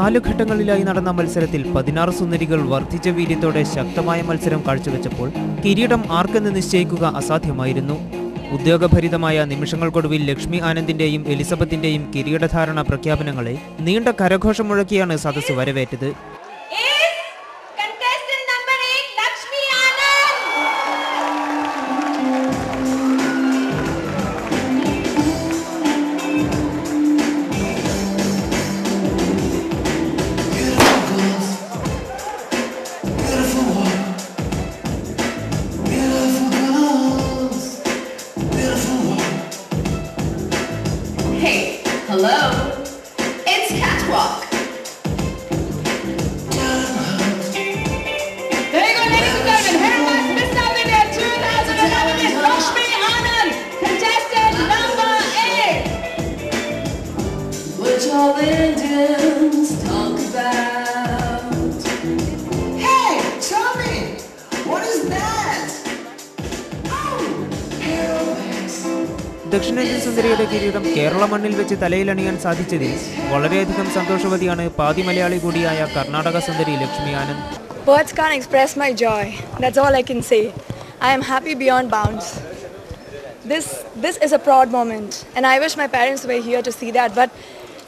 4 ഘട്ടങ്ങളിലായി നടന്ന മത്സരത്തിൽ 16 സുന്ദരികൾ വർദ്ധിച്ച വീര്യത്തോടെ ശക്തമായ മത്സരം കാഴ്ചവെച്ചപ്പോൾ കിരീടം ആർക്കെന്ന് നിശ്ചയിക്കുക അസാധ്യമായിരുന്നു. ഉദ്യോഗഭരിതമായ നിമിഷങ്ങൾക്കൊടുവിൽ ലക്ഷ്മി ആനന്ദിന്റെയും എലിസബത്തിന്റെയും കിരീടധാരണ പ്രഖ്യാപനങ്ങളെ നീണ്ട കരഘോഷം മുഴക്കിയാണ് സദസ്സ് വരവേറ്റത്. Hello, it's Catwalk. There you go, ladies and gentlemen. Here was Miss South India 2011, Miss Lakshmi Anand, contestant number 8. Which all Indians talk about. Hey, tell me, what is that? Oh, heroics. ദക്ഷിണേന്ത്യൻ സുന്ദരിയുടെ കിരീടം കേരള മണ്ണിൽ വെച്ച് തലയിലണിയാൻ സാധിച്ചതിൽ വളരെയധികം സന്തോഷവതിയാണ് പാതി മലയാളി കൂടിയായ കർണാടക സുന്ദരി Lakshmi Anand. Words can't express my joy. That's all I can say. I am happy beyond bounds. This is a proud moment, and I wish my parents were here to see that. But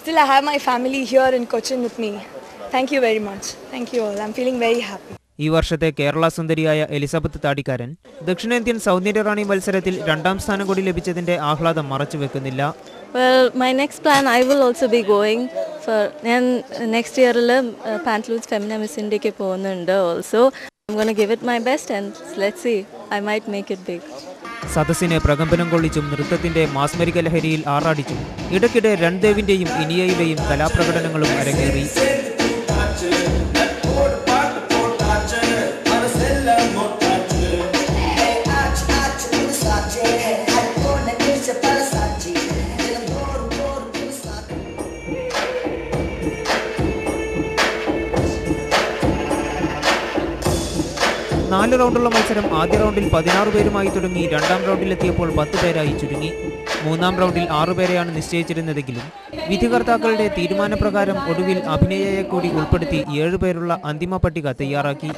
still, I have my family here in Cochin with me. Thank you very much. Thank you all. I'm feeling very happy. ഈ വർഷത്തെ കേരള സുന്ദരിയായ Elizabeth താടിക്കാരൻ ദക്ഷിണേന്ത്യൻ സൗന്ദര്യറാണി മത്സരത്തിൽ 2ാം സ്ഥാനം കൂടി ലഭിച്ചതിന്റെ ആഹ്ലാദം മറച്ചുവെക്കുന്നില്ല. Well, my next plan, I will also be going for next year Pantaloons Femina Miss India ke പോകുന്നുണ്ട് also. I'm going to give it my best and let's see. I might make it big. സദസ്സിനെ പ്രകമ്പനം കൊള്ളിച്ചും നൃത്തത്തിന്റെ മാസ്മരിക ലഹരിയിൽ ആറാടിച്ചും ഇടയ്ക്കിടെ രൺദേവിന്റെയും ഇനിയയുടെയും കലാപ്രകടനങ്ങളും അരങ്ങേറി. നാല് റൗണ്ടുള്ള മത്സരം ആദ്യ റൗണ്ടിൽ 16 പേരുമായി തുടങ്ങി 2ാം റൗണ്ടിലെത്തിയപ്പോൾ 10 പേരായി ചുരുങ്ങി. 3ാം റൗണ്ടിൽ 6 പേരെയാണ് നിശ്ചയിച്ചിരുന്നതെങ്കിലും വിധികർത്താക്കളുടെ തീരുമാനപ്രകാരം ഒടുവിൽ അഭിനയയെ കൂടി ഉൾപ്പെടുത്തി 7 പേരുള്ള അന്തിമ പട്ടിക തയ്യാറാക്കി.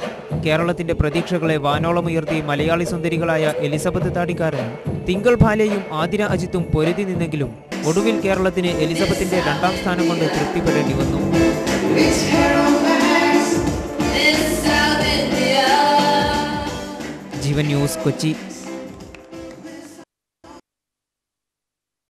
കേരളത്തിന്റെ പ്രതീക്ഷകളെ വാനോളമുയർത്തി മലയാളി സുന്ദരികളായ എലിസബത്ത് താടിക്കാരനും തിങ്കൾ ഭാലയും ആതിര അജിത്തും പൊരുതി നിന്നെങ്കിലും ഒടുവിൽ കേരളത്തിന് എലിസബത്തിന്റെ 2ാം സ്ഥാനം കൊണ്ട് തൃപ്തിപ്പെടേണ്ടി വന്നു. ജീവൻ ന്യൂസ്, കൊച്ചി.